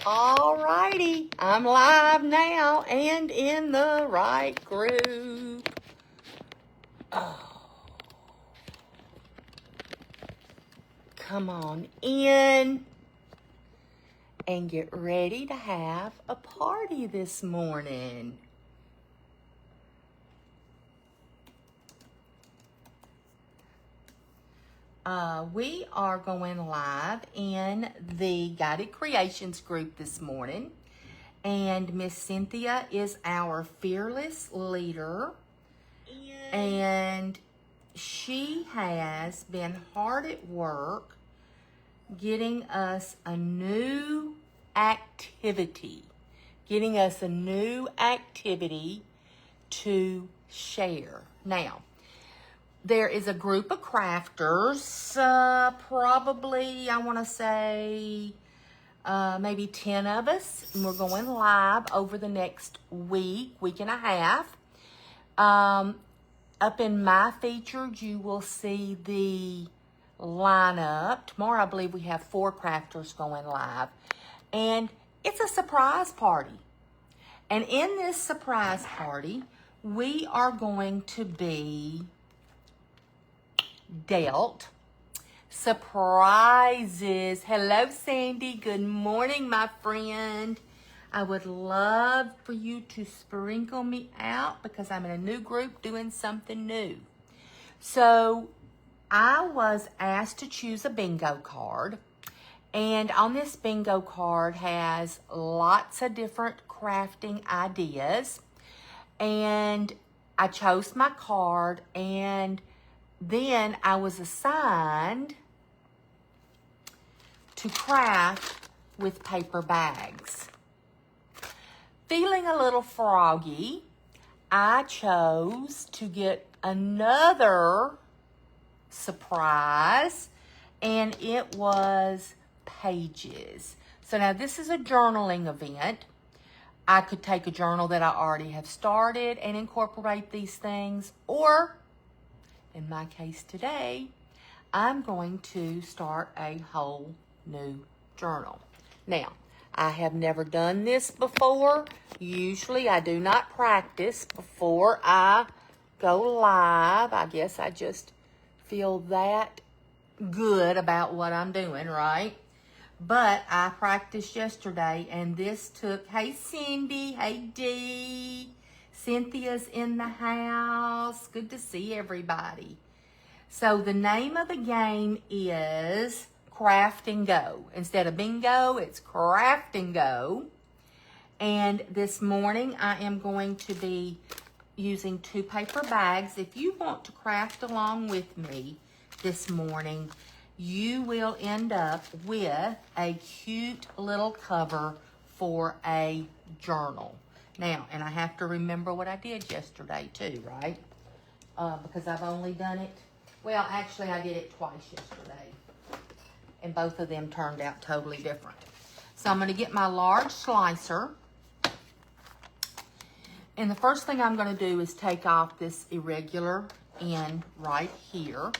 Alrighty, I'm live now and in the right group. Oh. Come on in and get ready to have a party this morning. We are going live in the Guided Creations group this morning. And Miss Cynthia is our fearless leader. And she has been hard at work getting us a new activity. To share. Now, there is a group of crafters, probably, I want to say, maybe 10 of us, and we're going live over the next week and a half. Up in my featured, you will see the lineup. Tomorrow, I believe we have 4 crafters going live, and it's a surprise party. And in this surprise party, we are going to be dealt surprises. Hello, Sandy. Good morning, my friend. I would love for you to sprinkle me out because I'm in a new group doing something new. So I was asked to choose a bingo card. And on this bingo card has lots of different crafting ideas. And I chose my card, and then I was assigned to craft with paper bags. Feeling a little froggy, I chose to get another surprise, and it was pages. So now this is a journaling event. I could take a journal that I already have started and incorporate these things, or in my case today, I'm going to start a whole new journal. Now, I have never done this before. Usually I do not practice before I go live. I guess I just feel that good about what I'm doing, right? But I practiced yesterday, and this took, hey Cindy, hey Dee, Cynthia's in the house. Good to see everybody. So the name of the game is Craft and Go. Instead of bingo, it's Craft and Go. And this morning I am going to be using 2 paper bags. If you want to craft along with me this morning, you will end up with a cute little cover for a journal. Now, and I have to remember what I did yesterday too, right? Because I've only done it, well, actually I did it twice yesterday. And both of them turned out totally different. So I'm going to get my large slicer. And the first thing I'm going to do is take off this irregular end right here.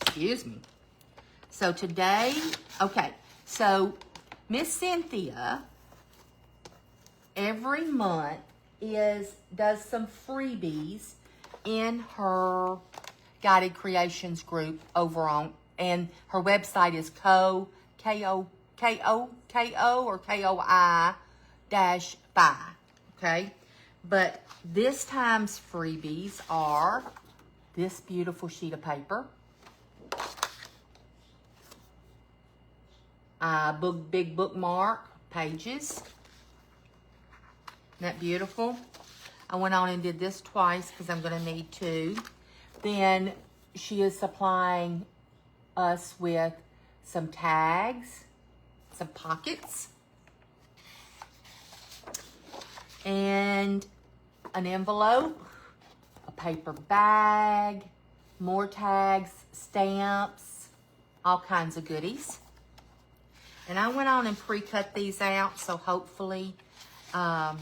Excuse me. So today, okay, so Miss Cynthia every month does some freebies in her Guided Creations group over on, and her website is K-O-I-5, okay? But this time's freebies are this beautiful sheet of paper, big bookmark pages. Isn't that beautiful? I went on and did this twice because I'm going to need 2. Then she is supplying us with some tags, some pockets, and an envelope, a paper bag, more tags, stamps, all kinds of goodies. And I went on and pre-cut these out, so hopefully, and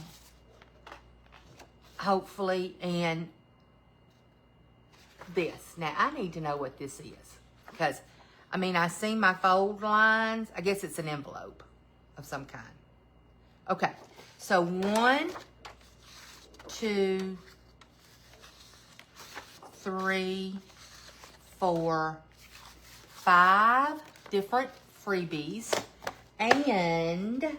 this. Now, I need to know what this is. because, I mean, I see my fold lines. I guess it's an envelope of some kind. Okay, so 1, 2, 3, 4, 5 different freebies. And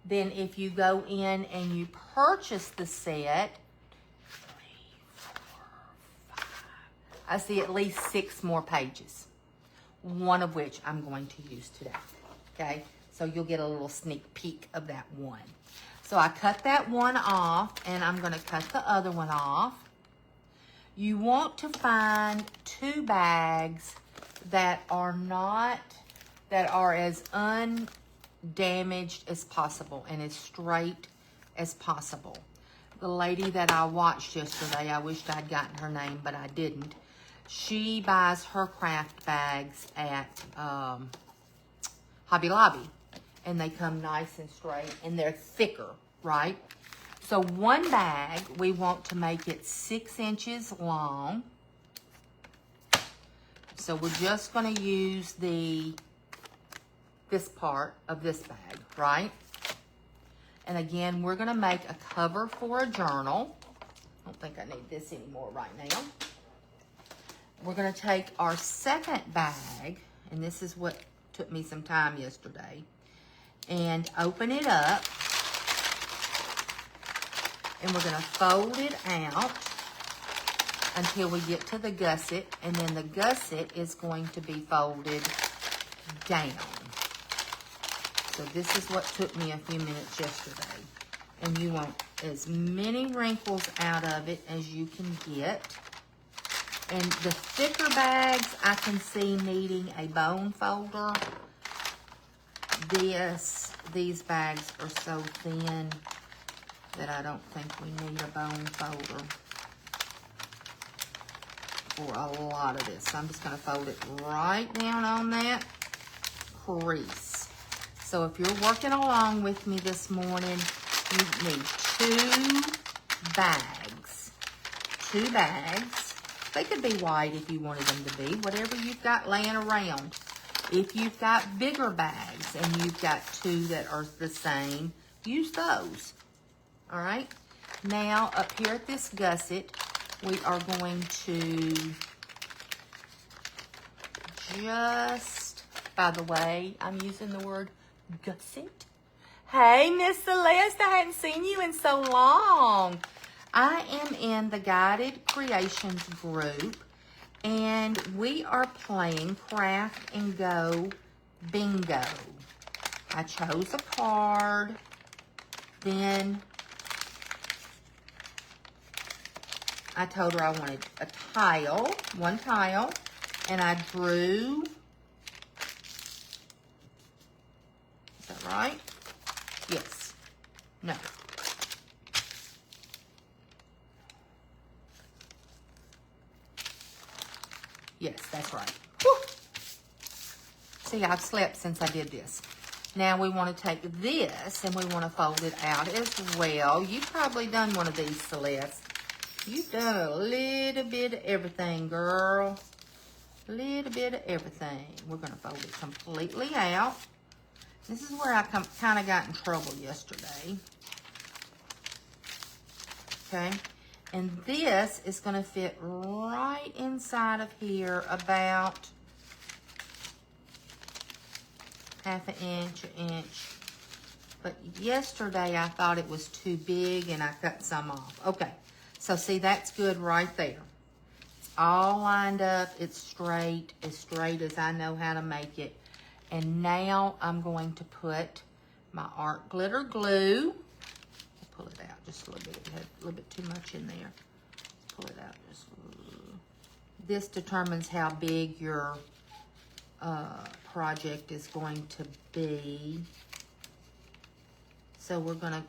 then if you go in and you purchase the set, 3, 4, 5, I see at least 6 more pages, one of which I'm going to use today, okay? So you'll get a little sneak peek of that one. So I cut that one off, and I'm gonna cut the other one off. You want to find 2 bags that are as undamaged as possible and as straight as possible. The lady that I watched yesterday, I wished I'd gotten her name, but I didn't. She buys her craft bags at Hobby Lobby, and they come nice and straight, and they're thicker, right? So 1 bag, we want to make it 6 inches long. So we're just going to use this part of this bag, right? And again, we're going to make a cover for a journal. I don't think I need this anymore right now. We're going to take our second bag, and this is what took me some time yesterday, and open it up. And we're going to fold it out until we get to the gusset, and then the gusset is going to be folded down. So this is what took me a few minutes yesterday. And you want as many wrinkles out of it as you can get. And the thicker bags, I can see needing a bone folder. These bags are so thin that I don't think we need a bone folder for a lot of this. So I'm just going to fold it right down on that crease. So if you're working along with me this morning, you need 2 bags. 2 bags. They could be white if you wanted them to be, whatever you've got laying around. If you've got bigger bags and you've got 2 that are the same, use those. All right, now up here at this gusset, we are going to just, by the way, I'm using the word gusset. Hey, Miss Celeste, I hadn't seen you in so long. I am in the Guided Creations group, and we are playing Craft and Go Bingo. I chose a card, then I told her I wanted a tile, 1 tile, and I drew, is that right? Yes. No. Yes, that's right. Whew. See, I've slept since I did this. Now we want to take this and we want to fold it out as well. You've probably done one of these, Celeste. You've done a little bit of everything, girl. A little bit of everything. We're going to fold it completely out. This is where I kind of got in trouble yesterday. Okay. And this is going to fit right inside of here about half an inch. But yesterday I thought it was too big and I cut some off. Okay. So see, that's good right there. It's all lined up. It's straight as I know how to make it. And now I'm going to put my art glitter glue. I'll pull it out just a little bit. It had a little bit too much in there. Let's pull it out just a little. This determines how big your project is going to be. So we're going to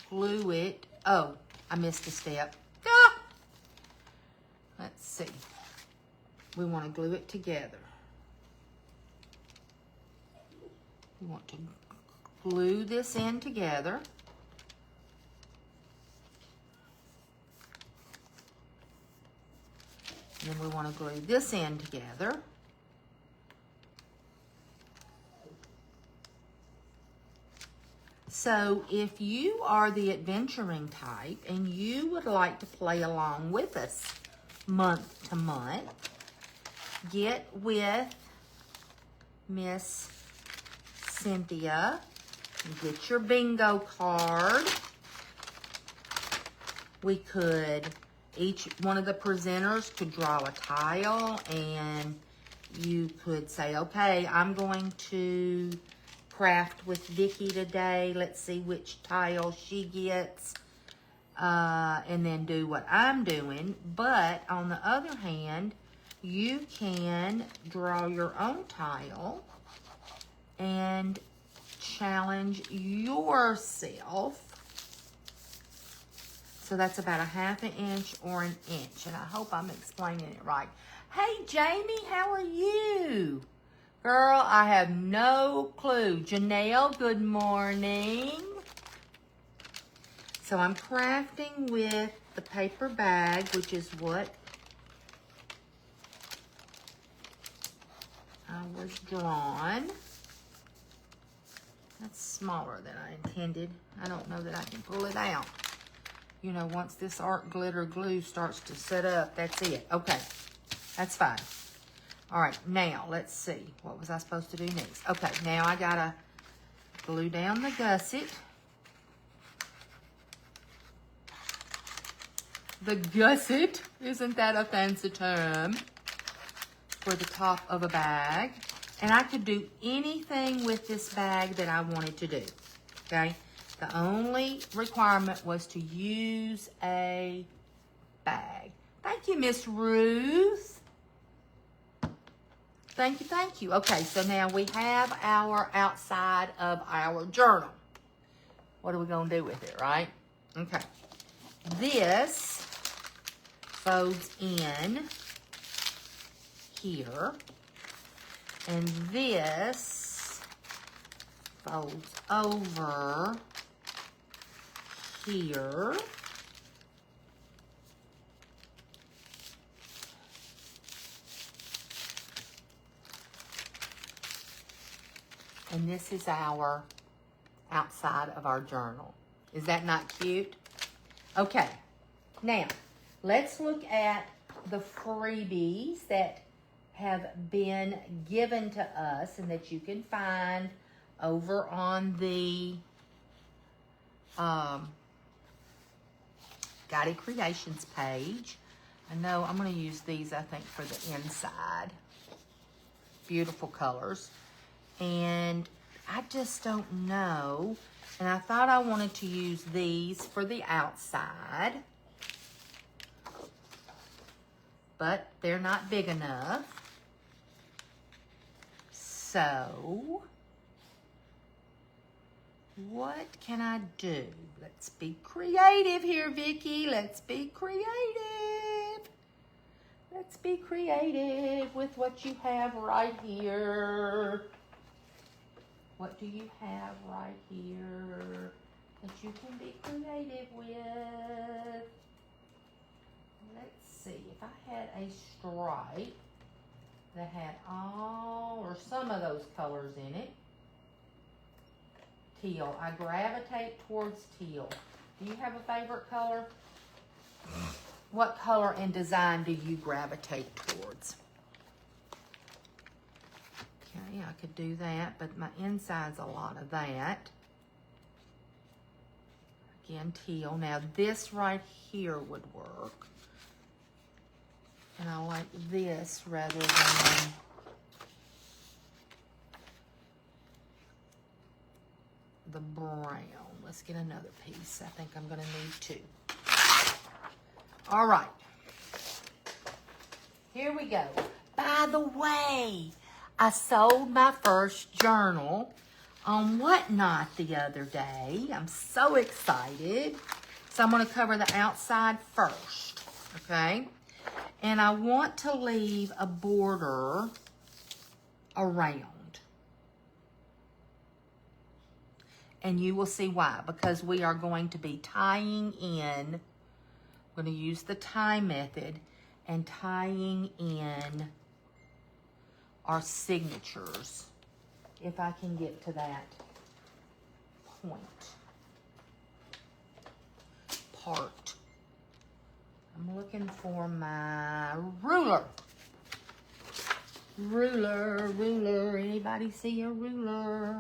glue it. Oh, I missed a step. Ah! Let's see. We want to glue it together. We want to glue this in together. And then we want to glue this end together. So if you are the adventuring type and you would like to play along with us month to month, get with Miss Cynthia, get your bingo card. We could, each one of the presenters could draw a tile, and you could say, okay, I'm going to craft with Vicki today. Let's see which tile she gets, and then do what I'm doing. But on the other hand, you can draw your own tile and challenge yourself. So that's about a 1/2 inch or an inch, and I hope I'm explaining it right. Hey, Jamie, how are you? Girl, I have no clue. Janelle, good morning. So I'm crafting with the paper bag, which is what I was drawn. That's smaller than I intended. I don't know that I can pull it out. You know, once this art glitter glue starts to set up, that's it. Okay, that's fine. All right, now let's see. What was I supposed to do next? Okay, now I gotta glue down the gusset. The gusset, isn't that a fancy term for the top of a bag? And I could do anything with this bag that I wanted to do, okay? The only requirement was to use a bag. Thank you, Miss Ruth. Thank you, thank you. Okay, so now we have our outside of our journal. What are we gonna do with it, right? Okay. This folds in here, and this folds over here. And this is our outside of our journal. Is that not cute? Okay, now let's look at the freebies that have been given to us and that you can find over on the Guided Creations page. I know I'm going to use these, I think, for the inside. Beautiful colors. And I just don't know. And I thought I wanted to use these for the outside. But they're not big enough. So, what can I do? Let's be creative here, Vicki. Let's be creative. Let's be creative with what you have right here. What do you have right here that you can be creative with? Let's see, if I had a stripe that had all or some of those colors in it. Teal, I gravitate towards teal. Do you have a favorite color? What color and design do you gravitate towards? Okay, I could do that, but my inside's a lot of that. Again, teal. Now this right here would work. And I like this rather than the brown. Let's get another piece. I think I'm going to need two. All right. Here we go. By the way, I sold my first journal on Whatnot the other day. I'm so excited. So I'm going to cover the outside first, okay? And I want to leave a border around. And you will see why, because we are going to be tying in. I'm going to use the tie method, and tying in our signatures, if I can get to that point part. I'm looking for my ruler. Ruler. Anybody see a ruler?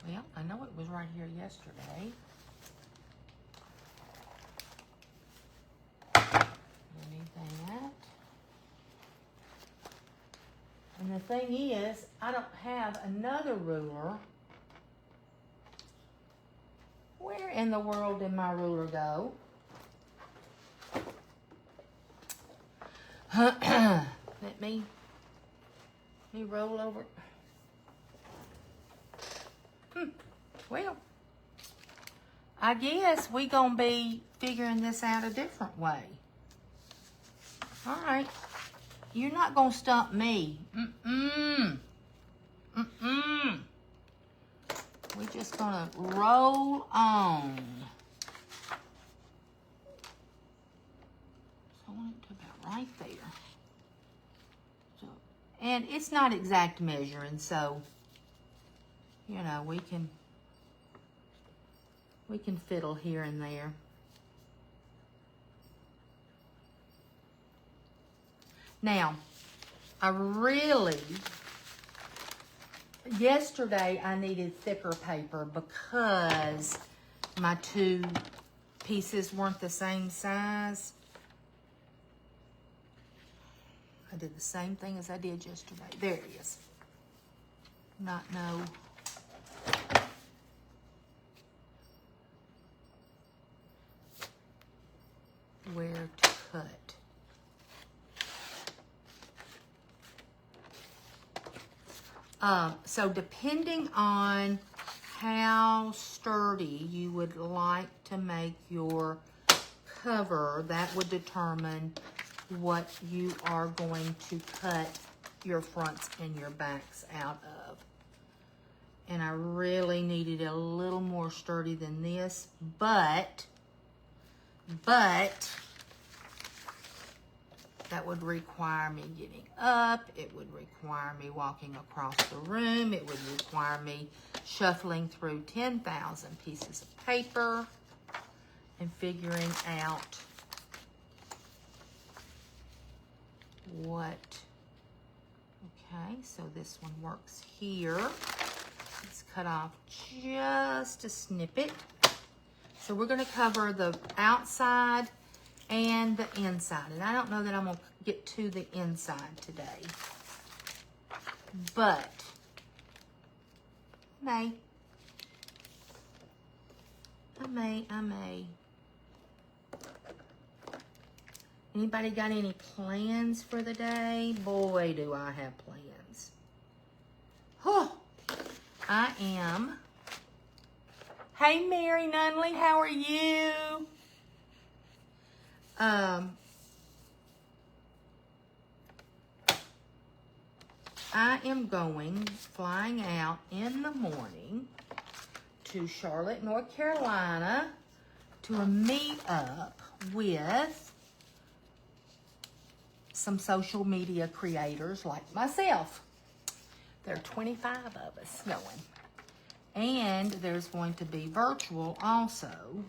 Well, I know it was right here yesterday. Need that. And the thing is, I don't have another ruler. Where in the world did my ruler go? Let me roll over. Well, I guess we gonna be figuring this out a different way. All right, you're not gonna stump me. We're just gonna roll on. So I want it to about right there. So, and it's not exact measuring, so you know we can fiddle here and there. Now, yesterday I needed thicker paper because my two pieces weren't the same size. I did the same thing as I did yesterday. There it is. Not know. Where to cut. So depending on how sturdy you would like to make your cover, that would determine what you are going to cut your fronts and your backs out of. And I really needed a little more sturdy than this, but that would require me getting up. It would require me walking across the room. It would require me shuffling through 10,000 pieces of paper and figuring out what. Okay, so this one works here. Let's cut off just a snippet. So we're going to cover the outside and the inside. And I don't know that I'm going to get to the inside today. But I may. Anybody got any plans for the day? Boy, do I have plans. Oh, I am. Hey, Mary Nunley, how are you? I am flying out in the morning to Charlotte, North Carolina to a meet-up with some social media creators like myself. There are 25 of us going. And there's going to be virtual also.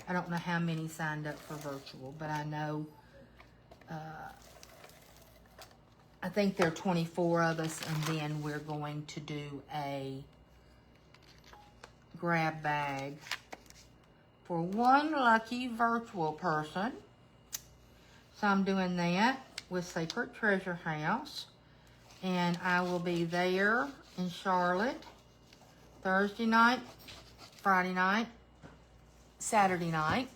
I don't know how many signed up for virtual, but I know, I think there are 24 of us, and then we're going to do a grab bag for one lucky virtual person. So I'm doing that with Sacred Treasure House, and I will be there in Charlotte Thursday night, Friday night, Saturday night,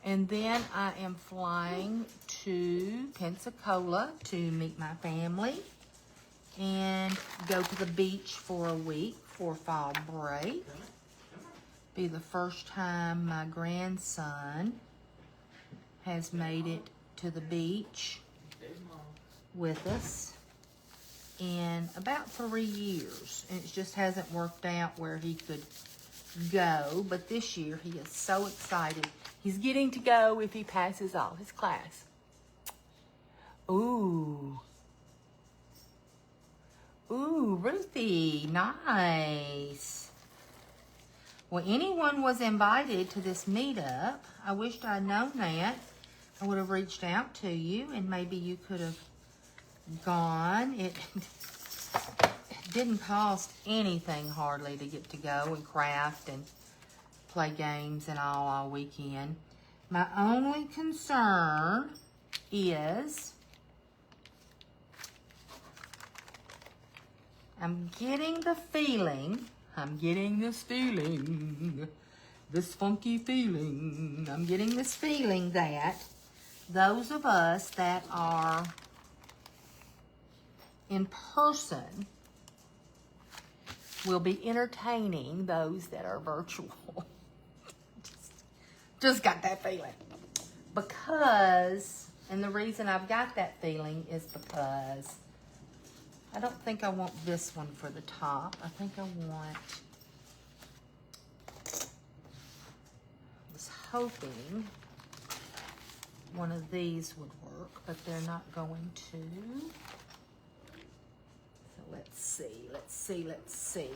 and then I am flying to Pensacola to meet my family and go to the beach for a week for fall break. Be the first time my grandson has made it to the beach with us in about 3 years, and it just hasn't worked out where he could go, but this year he is so excited. He's getting to go if he passes all his class. Ooh. Ooh, Ruthie, nice. Well, anyone was invited to this meetup. I wished I'd known that. I would have reached out to you and maybe you could have gone. It didn't cost anything hardly to get to go and craft and play games and all weekend. My only concern is I'm getting this feeling, this funky feeling. I'm getting this feeling that those of us that are in person will be entertaining those that are virtual. just got that feeling. Because, and the reason I've got that feeling is because I don't think I want this one for the top. I think I want, I was hoping one of these would work, but they're not going to. So let's see.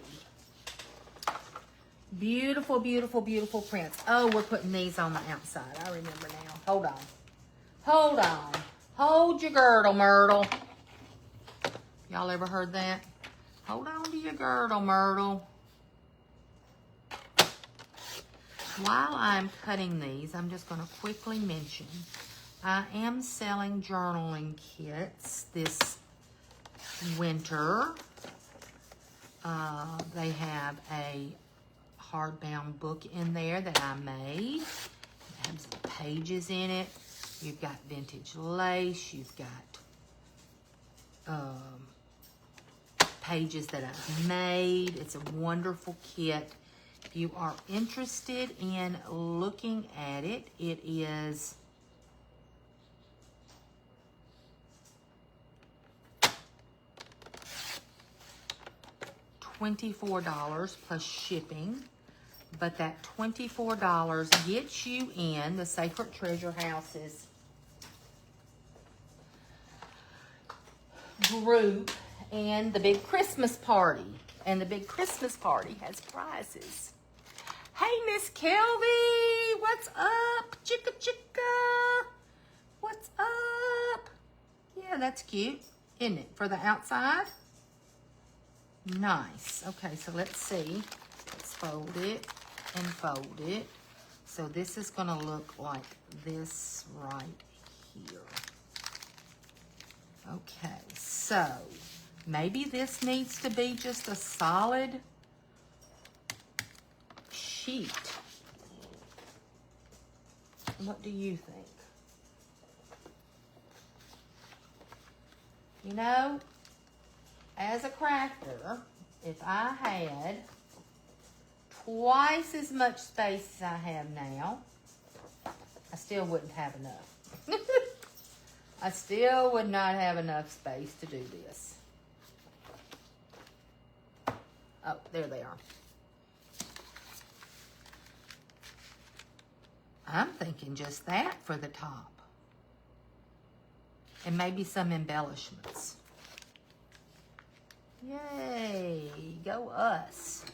Beautiful, beautiful, beautiful prints. Oh, we're putting these on the outside. I remember now. Hold on. Hold your girdle, Myrtle. Y'all ever heard that? Hold on to your girdle, Myrtle. While I'm cutting these, I'm just going to quickly mention I am selling journaling kits this winter. They have a hardbound book in there that I made. It has pages in it. You've got vintage lace. You've got pages that I've made. It's a wonderful kit. If you are interested in looking at it, it is $24 plus shipping. But that $24 gets you in the Sacred Treasure House's group and the big Christmas party. And the big Christmas party has prizes. Hey, Miss Kelby, what's up? Chicka chicka, what's up? Yeah, that's cute, isn't it? For the outside? Nice. Okay, so let's see. Let's fold it and fold it. So this is going to look like this right here. Okay, so maybe this needs to be just a solid sheet. What do you think? You know, as a crafter, if I had twice as much space as I have now, I still wouldn't have enough. I still would not have enough space to do this. Oh, there they are. I'm thinking just that for the top. And maybe some embellishments. Yay, go us.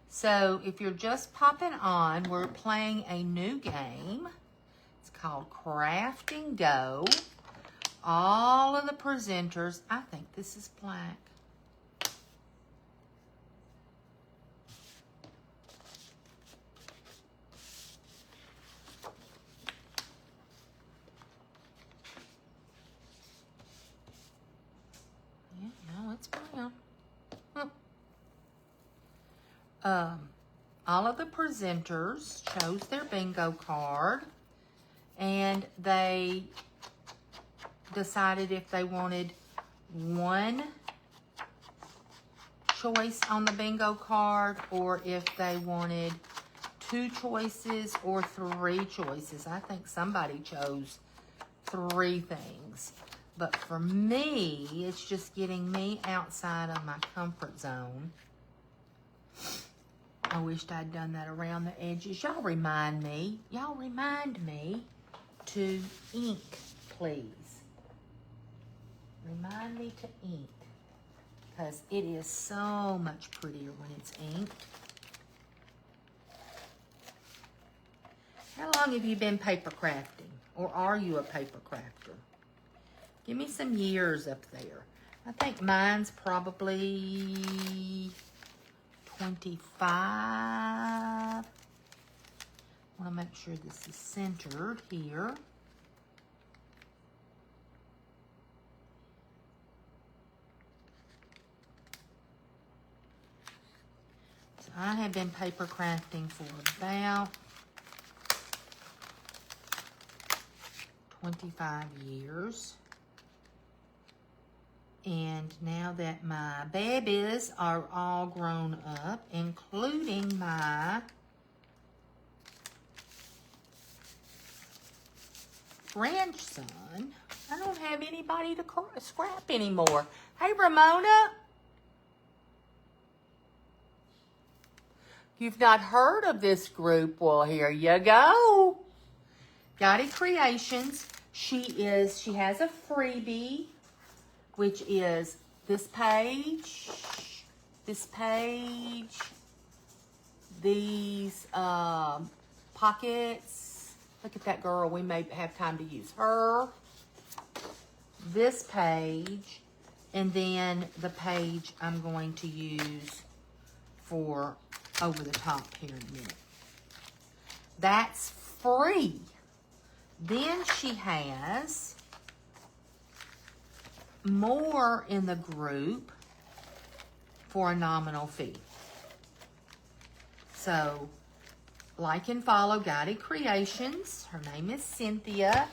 So if you're just popping on, we're playing a new game. It's called Craft and Go. All of the presenters, I think this is black. Yeah, no, it's brown. All of the presenters chose their bingo card, and they decided if they wanted one choice on the bingo card or if they wanted 2 choices or 3 choices. I think somebody chose 3 things. But for me, it's just getting me outside of my comfort zone. I wished I'd done that around the edges. Y'all remind me to ink, please. Remind me to ink, because it is so much prettier when it's inked. How long have you been paper crafting? Or are you a paper crafter? Give me some years up there. I think mine's probably 25. I want to make sure this is centered here. So I have been paper crafting for about 25 years. And now that my babies are all grown up, including my grandson, I don't have anybody to scrap anymore. Hey, Ramona. You've not heard of this group? Well, here you go. Gotti Creations. She has a freebie, which is this page, these pockets. Look at that girl. We may have time to use her. This page, and then the page I'm going to use for over the top here in a minute. That's free. Then she has more in the group for a nominal fee. So, like and follow Gotti Creations. Her name is Cynthia.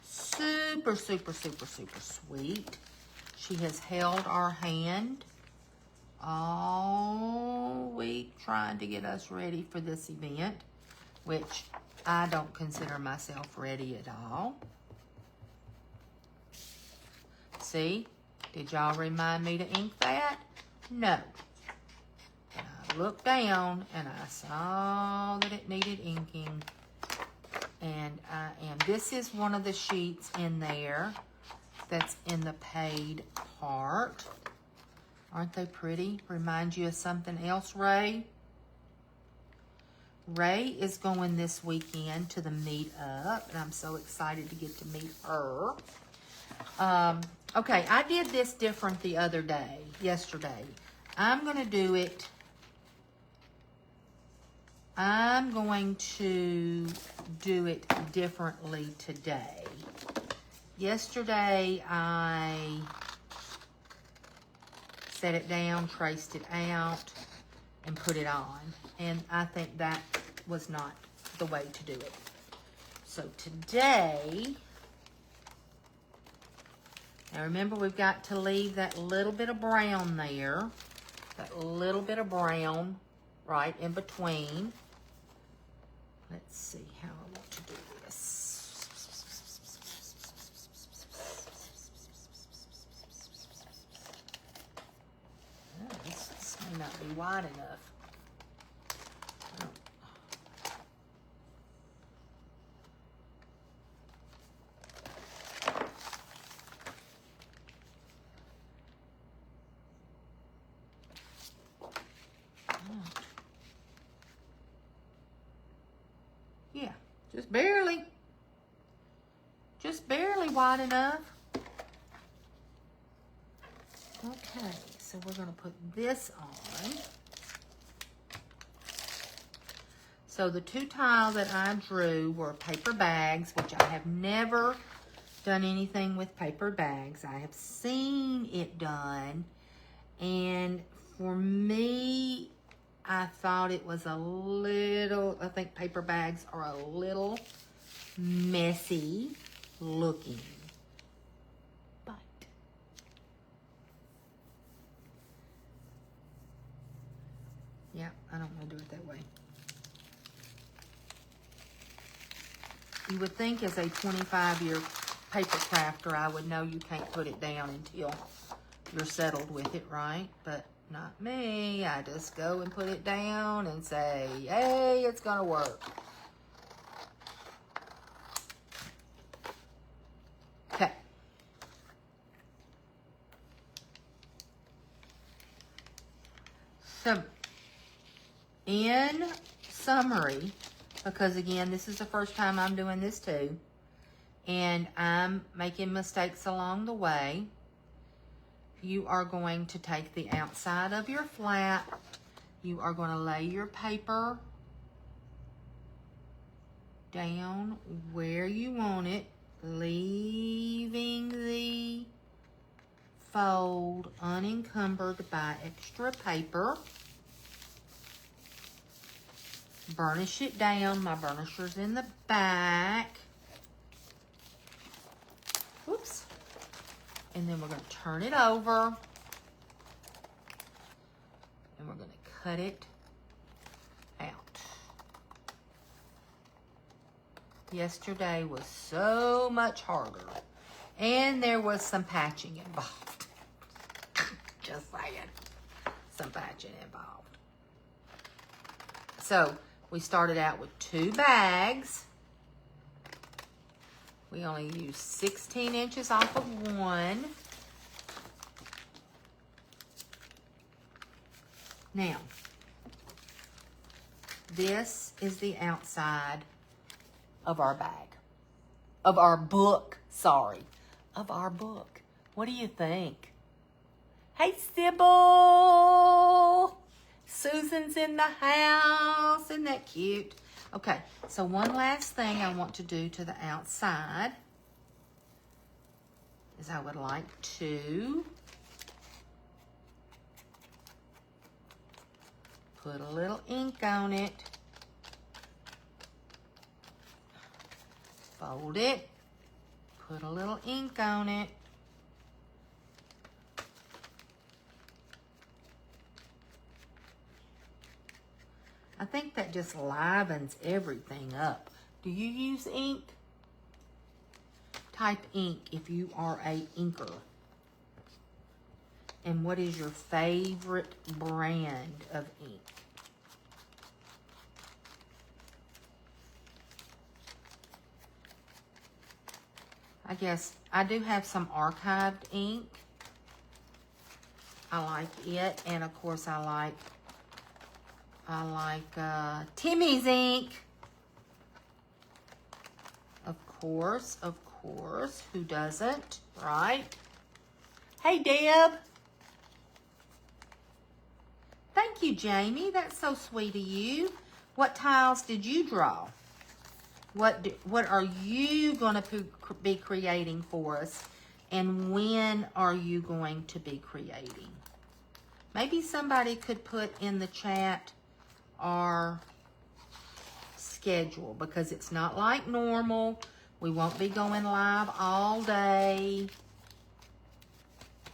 Super, super, super, super sweet. She has held our hand all week trying to get us ready for this event, which I don't consider myself ready at all. See? Did y'all remind me to ink that? No. And I looked down and I saw that it needed inking. And this is one of the sheets in there that's in the paid part. Aren't they pretty? Remind you of something else, Ray? Ray is going this weekend to the meetup, and I'm so excited to get to meet her. Okay, I did this different the other day, yesterday. I'm going to do it differently today. Yesterday, I set it down, traced it out, and put it on. And I think that was not the way to do it. So today, now remember, we've got to leave that little bit of brown there. That little bit of brown right in between. Let's see how I want to do this. Oh, this may not be wide enough. Yeah, just barely wide enough. Okay, so we're going to put this on. So the two tiles that I drew were paper bags, which I have never done anything with paper bags. I have seen it done, and for me, I thought it was a little, I think paper bags are a little messy looking. But yeah, I don't want to do it that way. You would think as a 25-year paper crafter, I would know you can't put it down until you're settled with it, right? But Not me. I just go and put it down and say, hey, it's gonna work. Okay. So, in summary, because again, this is the first time I'm doing this too, and I'm making mistakes along the way, you are going to take the outside of your flap. You are going to lay your paper down where you want it, leaving the fold unencumbered by extra paper. Burnish it down. My burnisher's in the back. Whoops. And then we're going to turn it over. And we're going to cut it out. Yesterday was so much harder. And there was some patching involved. Just saying. Some patching involved. So, we started out with 2 bags. We only used 16 inches off of one. Now, this is the outside of our bag. Of our book, sorry. Of our book. What do you think? Hey, Sybil! Susan's in the house. Isn't that cute? Okay, so one last thing I want to do to the outside is I would like to put a little ink on it. Fold it. Put a little ink on it. I think that just livens everything up. Do you use ink? Type ink if you are a inker. And what is your favorite brand of ink? I guess I do have some archived ink. I like it. And of course I like Timmy's ink. Of course. Who doesn't, right? Hey, Deb. Thank you, Jamie. That's so sweet of you. What tiles did you draw? What are you going to be creating for us? And when are you going to be creating? Maybe somebody could put in the chat our schedule, because it's not like normal. We won't be going live all day.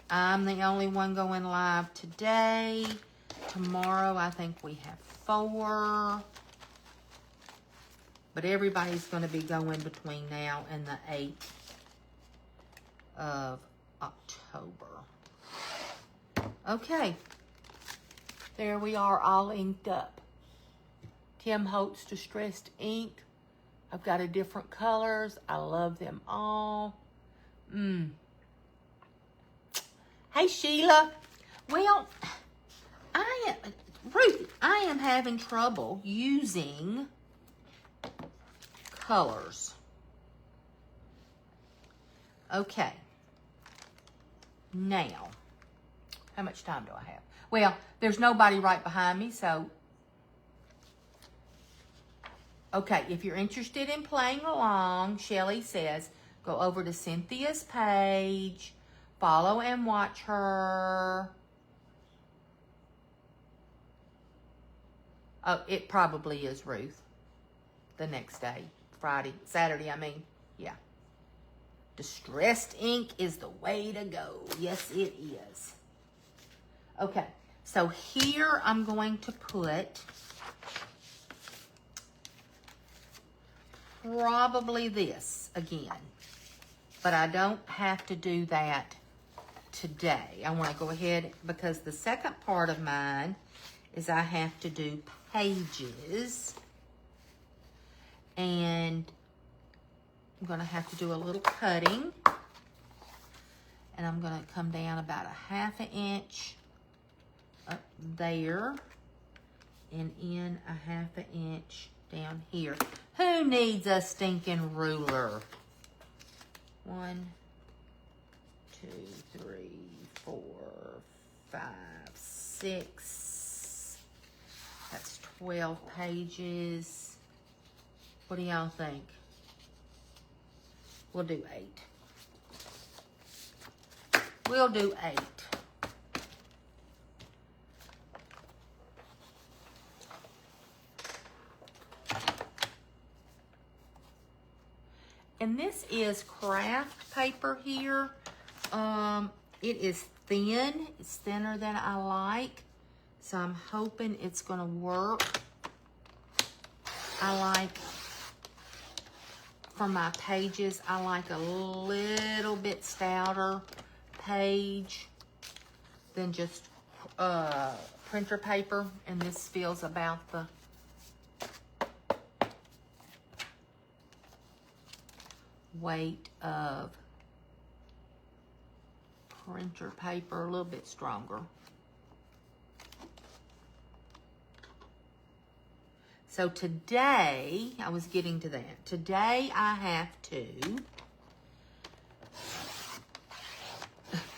I'm the only one going live today. Tomorrow I think we have 4. But everybody's going to be going between now and the 8th of October. Okay. There we are, all inked up. Tim Holtz Distressed Ink. I've got a different colors. I love them all. Hey, Sheila. Well, Ruth, I am having trouble using colors. Okay. Now, how much time do I have? Well, there's nobody right behind me, so. Okay, if you're interested in playing along, Shelly says, go over to Cynthia's page, follow and watch her. Oh, it probably is Ruth. The next day, Saturday, I mean. Yeah. Distressed ink is the way to go. Yes, it is. Okay, so here I'm going to put probably this again, but I don't have to do that today. I want to go ahead because the second part of mine is I have to do pages. And I'm going to have to do a little cutting. And I'm going to come down about a 1/2 inch up there. And in a 1/2 inch down here. Who needs a stinking ruler? 1, 2, 3, 4, 5, 6. That's 12 pages. What do y'all think? We'll do 8. We'll do 8. And this is craft paper here. It is thin. It's thinner than I like. So I'm hoping it's going to work. I like, for my pages, I like a little bit stouter page than just printer paper. And this feels about the weight of printer paper, a little bit stronger. So today, I was getting to that. Today I have to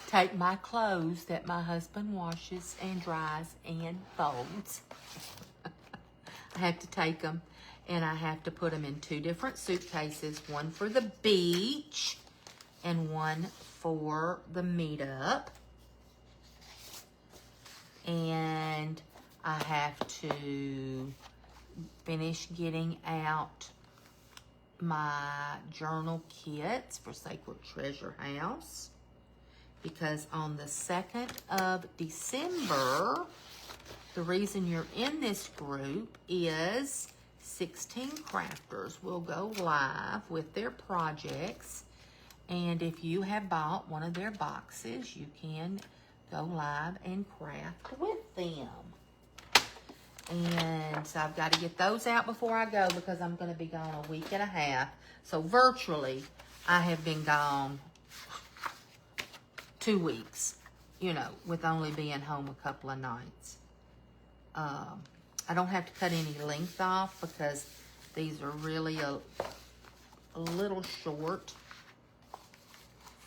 take my clothes that my husband washes and dries and folds. I have to take them and I have to put them in 2 different suitcases, one for the beach and one for the meetup. And I have to finish getting out my journal kits for Sacred Treasure House, because on the 2nd of December, the reason you're in this group is 16 crafters will go live with their projects, and if you have bought one of their boxes, you can go live and craft with them. And so I've got to get those out before I go, because I'm going to be gone a week and a half. So virtually, I have been gone 2 weeks, you know, with only being home a couple of nights. I don't have to cut any length off because these are really a little short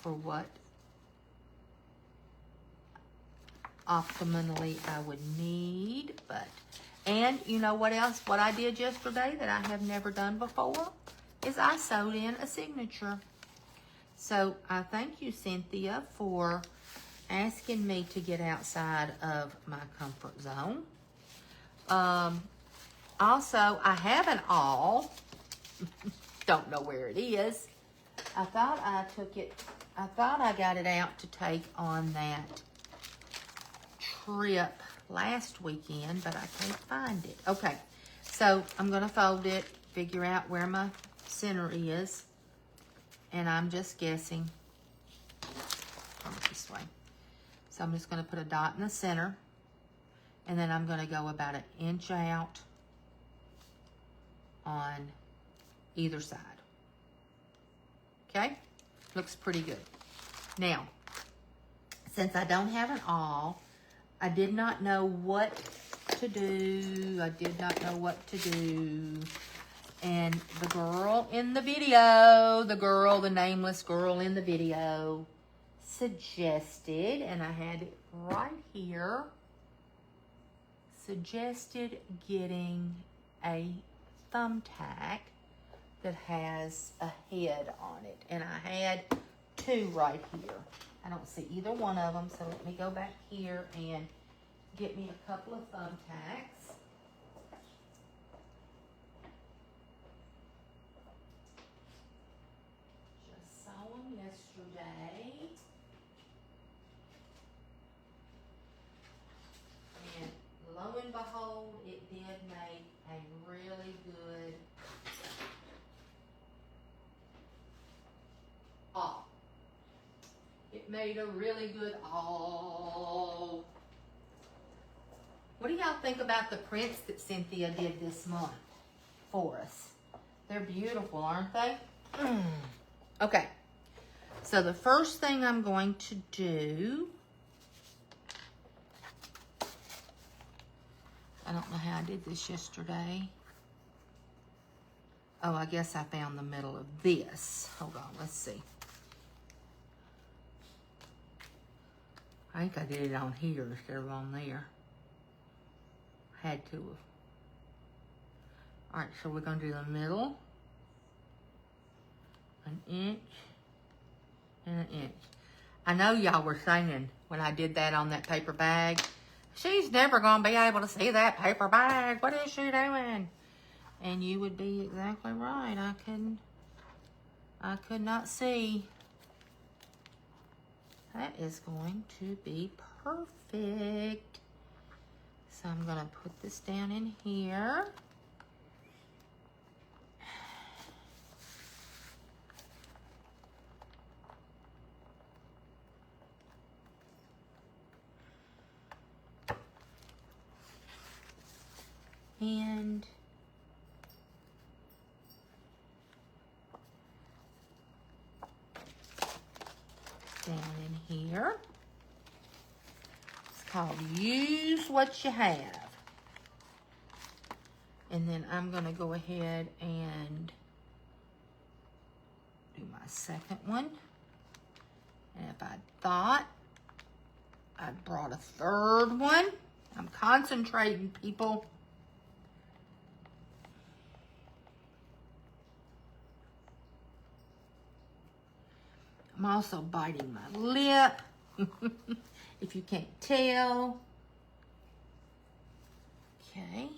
for what optimally I would need. But, and you know what else? What I did yesterday that I have never done before is I sewed in a signature. So I thank you, Cynthia, for asking me to get outside of my comfort zone. Also, I have an awl. Don't know where it is. I thought I got it out to take on that trip last weekend, but I can't find it. Okay, so I'm going to fold it, figure out where my center is, and I'm just guessing. Come this way. So I'm just going to put a dot in the center, and then I'm going to go about 1 inch out on either side. Okay? Looks pretty good. Now, since I don't have an awl, I did not know what to do. I did not know what to do. And the girl in the video, the nameless girl in the video, suggested, and I had it right here, suggested getting a thumbtack that has a head on it. And I had 2 right here. I don't see either one of them, so let me go back here and get me a couple of thumbtacks. Just saw them yesterday. And lo and behold, it did make a really good awl. It It made a really good awl. What do y'all think about the prints that Cynthia did this month for us? They're beautiful, aren't they? Okay. So the first thing I'm going to do, I don't know how I did this yesterday. Oh, I guess I found the middle of this. Hold on, let's see. I think I did it on here instead of on there. Had to have. All right, so we're gonna do the middle, 1 inch and 1 inch. I know y'all were saying when I did that on that paper bag, she's never gonna be able to see that paper bag. What is she doing? And you would be exactly right. I could not see. That is going to be perfect. So I'm gonna put this down in here. And down in here. It's called Use What You Have. And then I'm going to go ahead and do my second one. And if I thought I'd brought a third one, I'm concentrating, people. I'm also biting my lip, if you can't tell. Okay.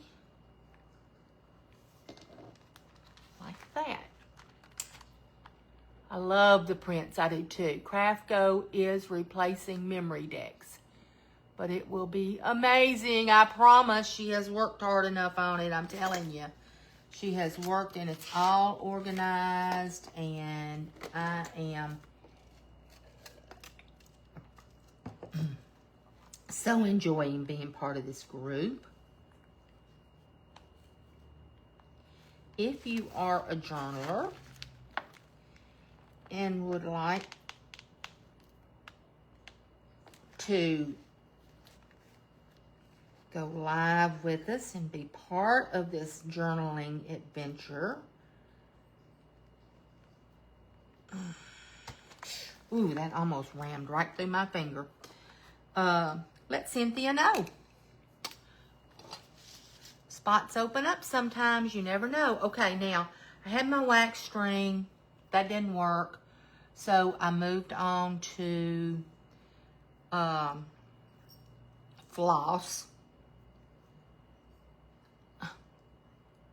Like that. I love the prints, I do too. Craftco is replacing Memory Decks, but it will be amazing. I promise. She has worked hard enough on it, I'm telling you. She has worked and it's all organized, and I am so enjoying being part of this group. If you are a journaler and would like to go live with us and be part of this journaling adventure, ooh, that almost rammed right through my finger. Let Cynthia know. Spots open up sometimes, you never know. Okay, now, I had my wax string. That didn't work. So I moved on to floss.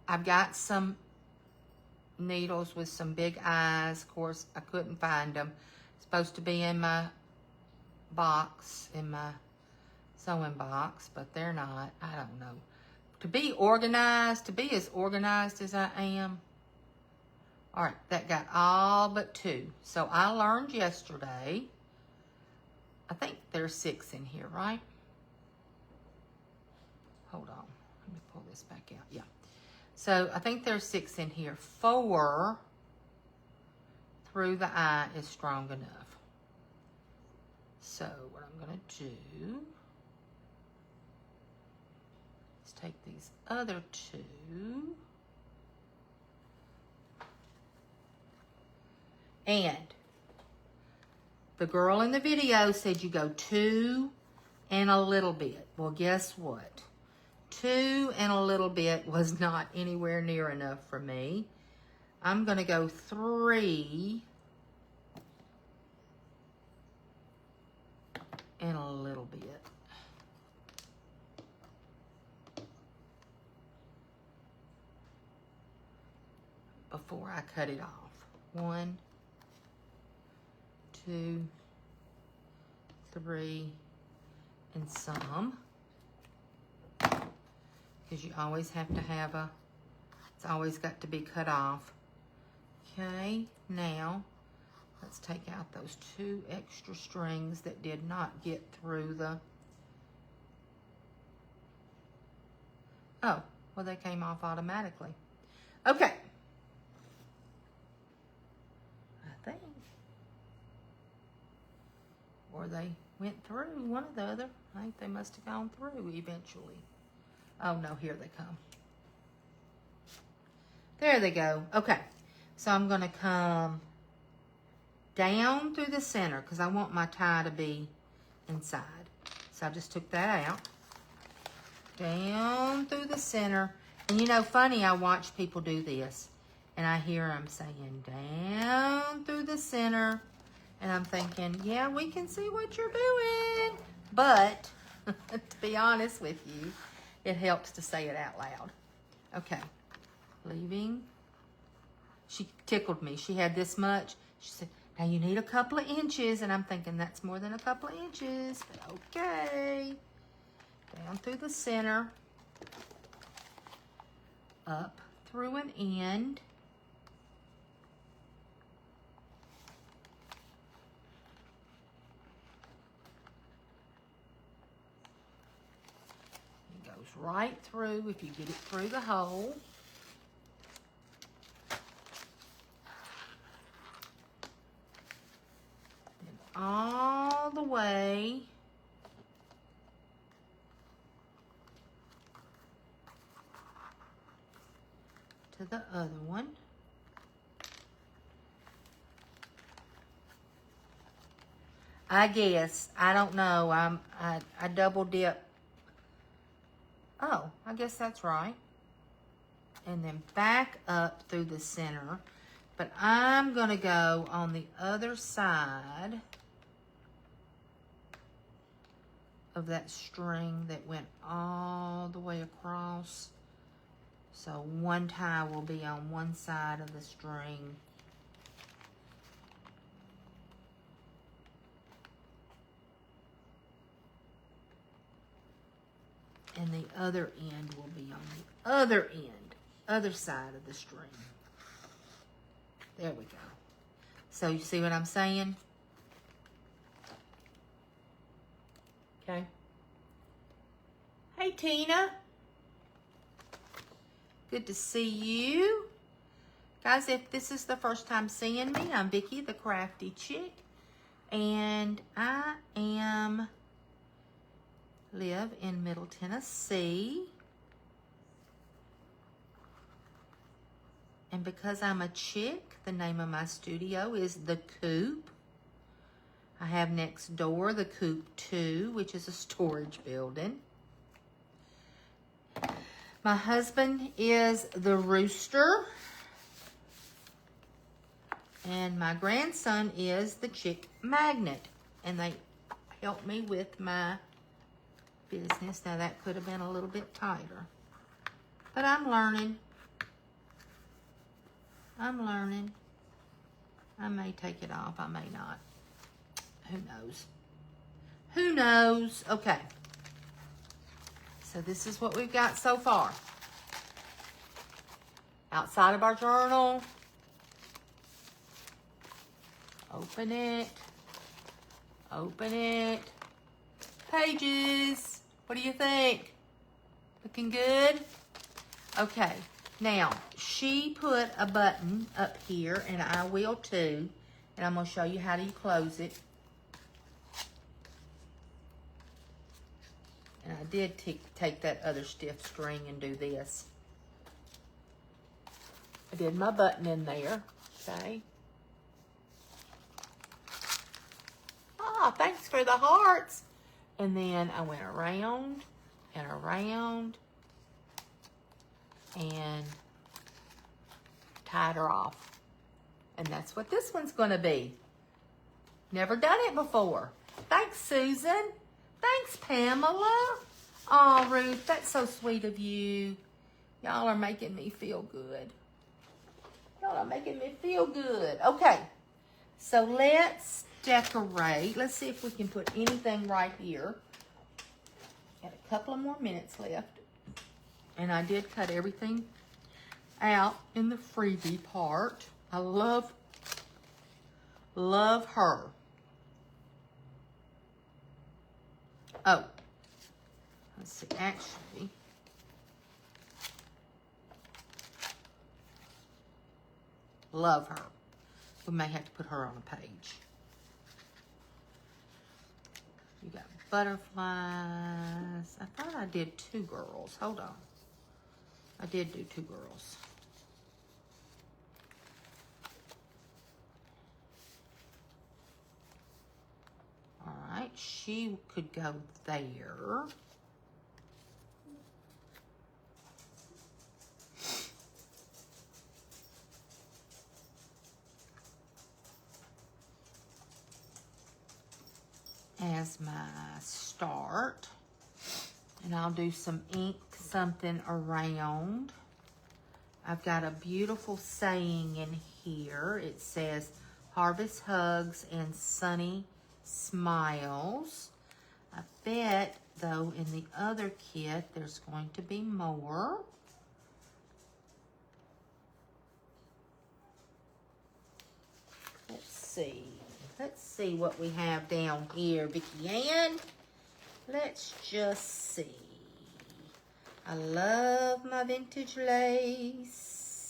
I've got some needles with some big eyes. Of course, I couldn't find them. Supposed to be in my box, in my sewing box, but they're not. I don't know. To be organized, to be as organized as I am. All right, that got all but 2. So I learned yesterday, I think there's 6 in here, right? Hold on, let me pull this back out. Yeah. So I think there's 6 in here. 4 through the eye is strong enough. So what I'm gonna do is take these other 2. And the girl in the video said you go 2 and a little bit. Well, guess what? 2 and a little bit was not anywhere near enough for me. I'm going to go 3 and a little bit. Before I cut it off. 1, 2, 3, and some. Because you always have to have it's always got to be cut off. Okay, now Let's take out those 2 extra strings that did not get through the... Oh, well, they came off automatically. Okay. I think. Or they went through one or the other. I think they must have gone through eventually. Oh, no, here they come. There they go. Okay. So I'm going to come down through the center because I want my tie to be inside. So I just took that out. Down through the center. And you know, funny, I watch people do this. And I hear them saying, down through the center. And I'm thinking, yeah, we can see what you're doing. But, to be honest with you, it helps to say it out loud. Okay. Leaving. She tickled me. She had this much. She said, now you need a couple of inches. And I'm thinking, that's more than a couple of inches. But okay. Down through the center. Up through an end. It goes right through if you get it through the hole. Then all the way to the other one. I guess, I don't know, I double dip. Oh, I guess that's right. And then back up through the center. But I'm gonna go on the other side of that string that went all the way across. So one tie will be on one side of the string. And the other end will be on the other end, other side of the string. There we go. So you see what I'm saying? Okay. Hey, Tina. Good to see you. Guys, if this is the first time seeing me, I'm Vicki, the Crafty Chick. And I live in Middle Tennessee. And because I'm a chick, the name of my studio is The Coop. I have next door the Coop 2, which is a storage building. My husband is the Rooster. And my grandson is the Chick Magnet. And they help me with my business. Now that could have been a little bit tighter. But I'm learning. I'm learning. I may take it off. I may not. Who knows? Who knows? Okay. So this is what we've got so far. Outside of our journal. Open it. Open it. Pages. What do you think? Looking good? Okay. Now, she put a button up here, and I will too. And I'm going to show you how do you close it. And I did take that other stiff string and do this. I did my button in there, okay? Ah, thanks for the hearts. And then I went around and around and tied her off. And that's what this one's going to be. Never done it before. Thanks, Susan. Thanks, Pamela. Oh, Ruth, that's so sweet of you. Y'all are making me feel good. Y'all are making me feel good. Okay, so let's decorate. Let's see if we can put anything right here. Got a couple of more minutes left. And I did cut everything out in the freebie part. I love Love her. Oh, let's see, actually, love her. We may have to put her on a page. You got butterflies. I thought I did 2 girls. Hold on. I did do 2 girls. All right, she could go there. As my start. And I'll do some ink something around. I've got a beautiful saying in here. It says, harvest hugs and sunny smiles. I bet, though, in the other kit, there's going to be more. Let's see. Let's see what we have down here, Vicki Ann. Let's just see. I love my vintage lace.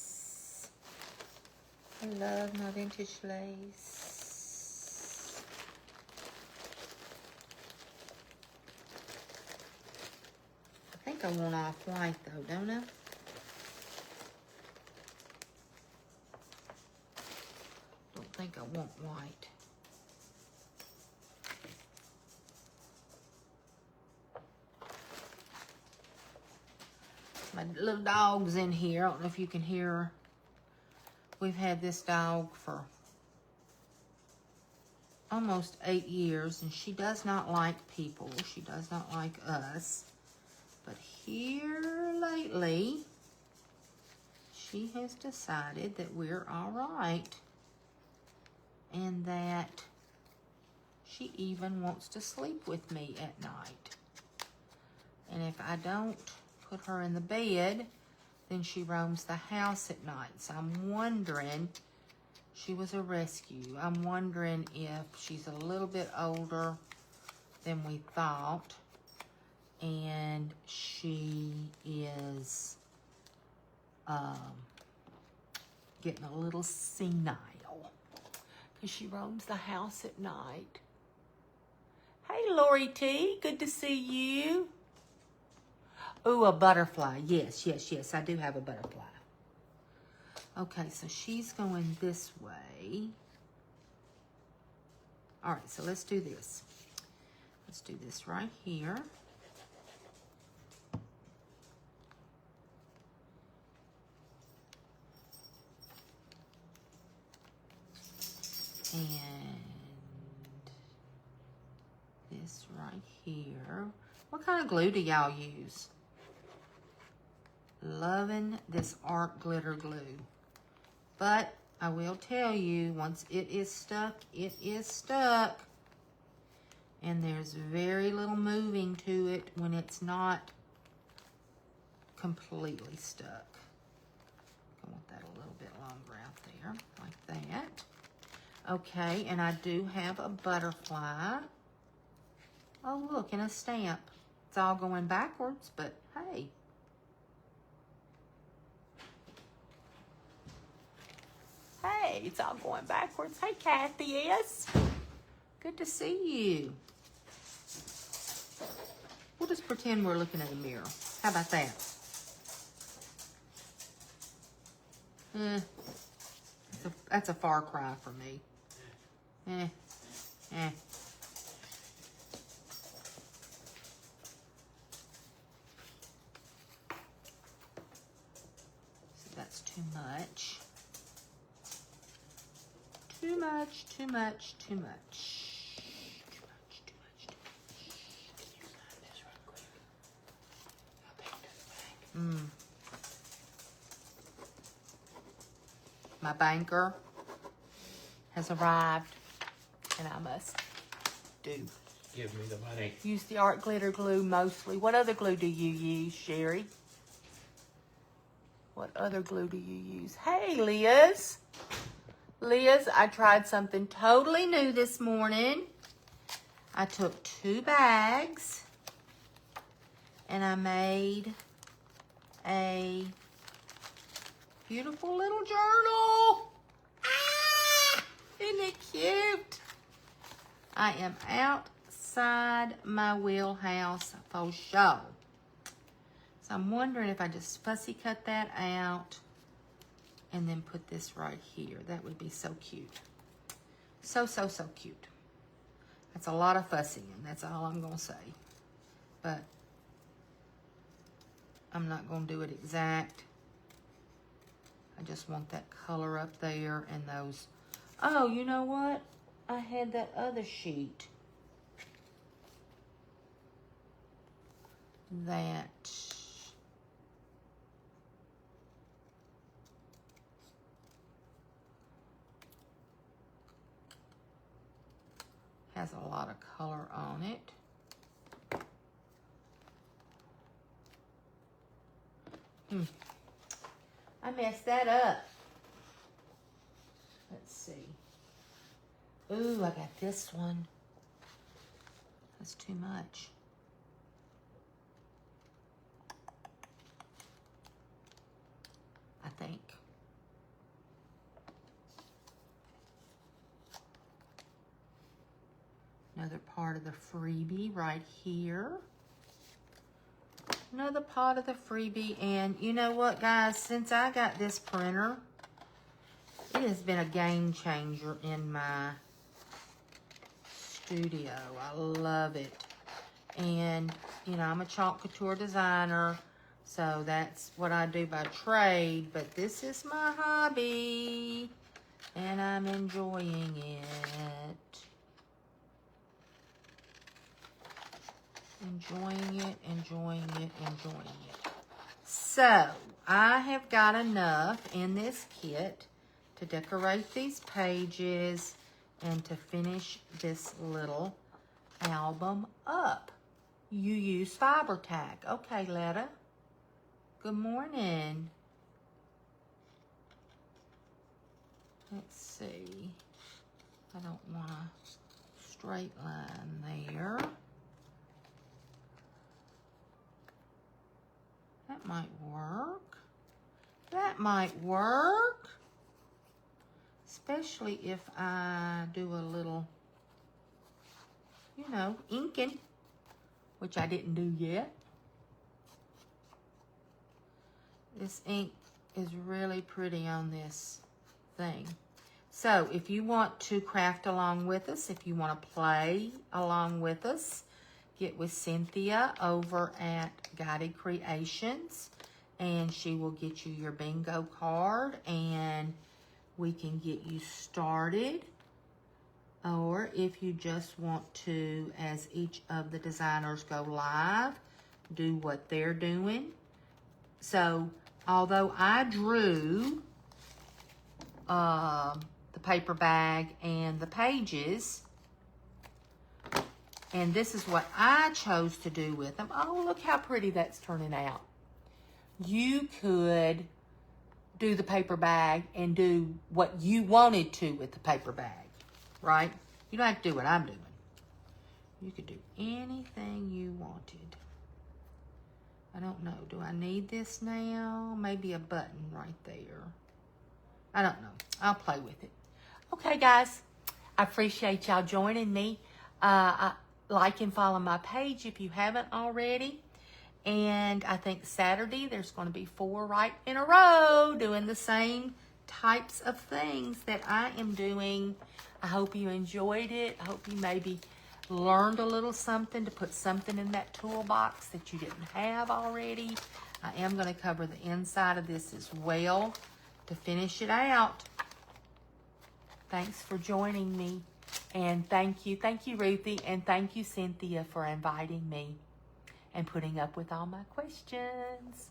I love my vintage lace. I think I want off-white though, don't I? Don't think I want white. My little dog's in here. I don't know if you can hear her. We've had this dog for almost 8 years, and she does not like people. She does not like us. But here lately, she has decided that we're all right, and that she even wants to sleep with me at night. And if I don't put her in the bed, then she roams the house at night. So I'm wondering, she was a rescue. I'm wondering if she's a little bit older than we thought, and she is getting a little senile because she roams the house at night. Hey, Lori T, good to see you. Ooh, a butterfly. Yes, yes, yes. I do have a butterfly. Okay, so she's going this way. All right, so let's do this. Let's do this right here. And this right here. What kind of glue do y'all use? Loving this art glitter glue. But I will tell you, once it is stuck, it is stuck. And there's very little moving to it when it's not completely stuck. I want that a little bit longer out there, like that. Okay, and I do have a butterfly. Oh, look, and a stamp. It's all going backwards, but hey. Hey, it's all going backwards. Hey, Kathy S. Good to see you. We'll just pretend we're looking at a mirror. How about that? That's a far cry for me. So that's too much. Too much, too much, too much. My banker has arrived, and I must Give me the money. use the art glitter glue mostly. What other glue do you use, Sherry? What other glue do you use? Hey, Liz. Liz, I tried something totally new this morning. I took 2 bags and I made a beautiful little journal. Ah, isn't it cute? I am outside my wheelhouse for sure. So I'm wondering if I just fussy cut that out and then put this right here. That would be so cute. So cute. That's a lot of fussing, that's all I'm gonna say. But I'm not gonna do it exact. I just want that color up there and those. Oh, you know what? I had that other sheet that has a lot of color on it. I messed that up. Let's see. Ooh, I got this one. That's too much. I think. Another part of the freebie right here. Another part of the freebie. And you know what, guys? Since I got this printer, it has been a game changer in my studio. I love it. And, you know, I'm a chalk couture designer, so that's what I do by trade. But this is my hobby, and I'm enjoying it. Enjoying it. So, I have got enough in this kit to decorate these pages and to finish this little album up. You use fiber tack. Okay, Letta. Good morning. Let's see. I don't want a straight line there. That might work. That might work. Especially if I do a little, you know, inking, which I didn't do yet. This ink is really pretty on this thing. So if you want to craft along with us, if you want to play along with us, get with Cynthia over at Guided Creations, and she will get you your bingo card, and we can get you started. Or if you just want to, as each of the designers go live, do what they're doing. So although I drew the paper bag and the pages, and this is what I chose to do with them. Oh, look how pretty that's turning out. You could do the paper bag and do what you wanted to with the paper bag, right? You don't have to do what I'm doing. You could do anything you wanted. I don't know. Do I need this now? Maybe a button right there. I don't know. I'll play with it. Okay, guys. I appreciate y'all joining me. Like and follow my page if you haven't already. And I think Saturday there's going to be 4 right in a row doing the same types of things that I am doing. I hope you enjoyed it. I hope you maybe learned a little something to put something in that toolbox that you didn't have already. I am going to cover the inside of this as well to finish it out. Thanks for joining me. And thank you, Ruthie, and thank you, Cynthia, for inviting me and putting up with all my questions.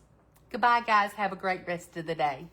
Goodbye, guys. Have a great rest of the day.